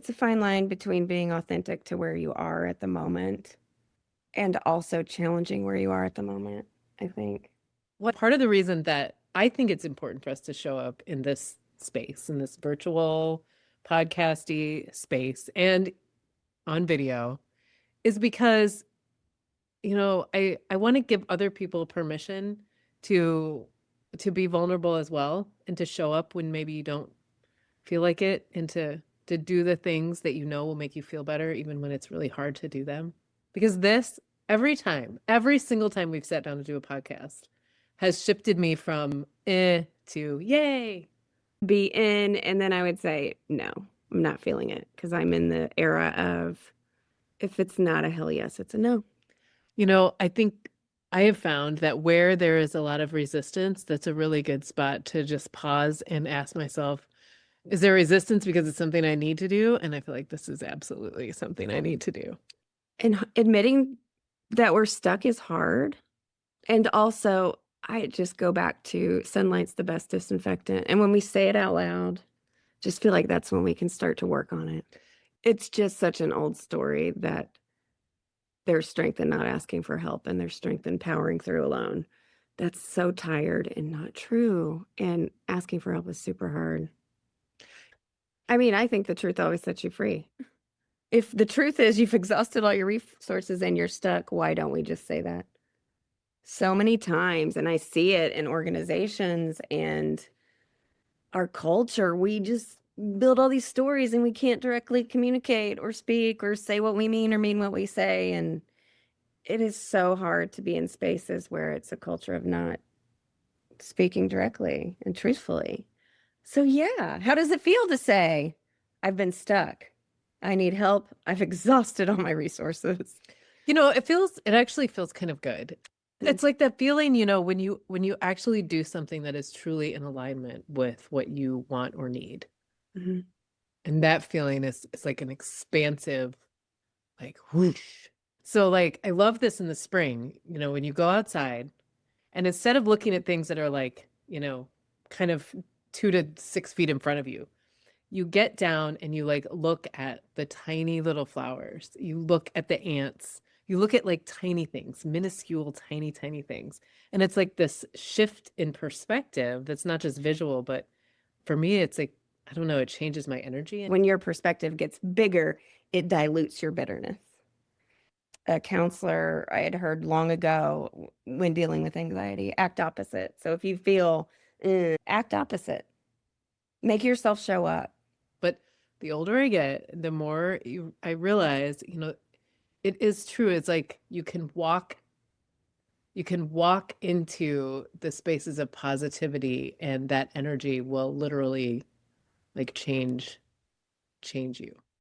It's a fine line between being authentic to where you are at the moment and also challenging where you are at the moment, I think. What part of the reason that I think it's important for us to show up in this space, in this virtual podcasty space and on video, is because, I want to give other people permission to be vulnerable as well and to show up when maybe you don't feel like it and to do the things that you know will make you feel better even when it's really hard to do them. Because this every single time we've sat down to do a podcast has shifted me from to yay. Be in, and then I would say, no, I'm not feeling it because I'm in the era of if it's not a hell yes, it's a no. I think I have found that where there is a lot of resistance, that's a really good spot to just pause and ask myself, is there resistance because it's something I need to do? And I feel like this is absolutely something I need to do. And admitting that we're stuck is hard. And also, I just go back to sunlight's the best disinfectant. And when we say it out loud, just feel like that's when we can start to work on it. It's just such an old story that there's strength in not asking for help and there's strength in powering through alone. That's so tired and not true. And asking for help is super hard. I mean, I think the truth always sets you free. If the truth is you've exhausted all your resources and you're stuck, why don't we just say that? So many times, and I see it in organizations and our culture, we just build all these stories and we can't directly communicate or speak or say what we mean or mean what we say. And it is so hard to be in spaces where it's a culture of not speaking directly and truthfully. So, yeah, how does it feel to say, I've been stuck? I need help. I've exhausted all my resources. It actually feels kind of good. It's like that feeling, when you actually do something that is truly in alignment with what you want or need. Mhm. And that feeling is it's like an expansive, like whoosh. So like I love this in the spring, when you go outside and instead of looking at things that are like, kind of 2 to 6 feet in front of you, you get down and you like look at the tiny little flowers. You look at the ants. You look at like tiny things, minuscule, tiny, tiny things. And it's like this shift in perspective that's not just visual, but for me, it's like, I don't know, it changes my energy. When your perspective gets bigger, it dilutes your bitterness. A counselor I had heard long ago when dealing with anxiety, act opposite. So if you feel, act opposite, make yourself show up. But the older I get, the more I realize, it is true. It's like you can walk into the spaces of positivity and that energy will literally like change you.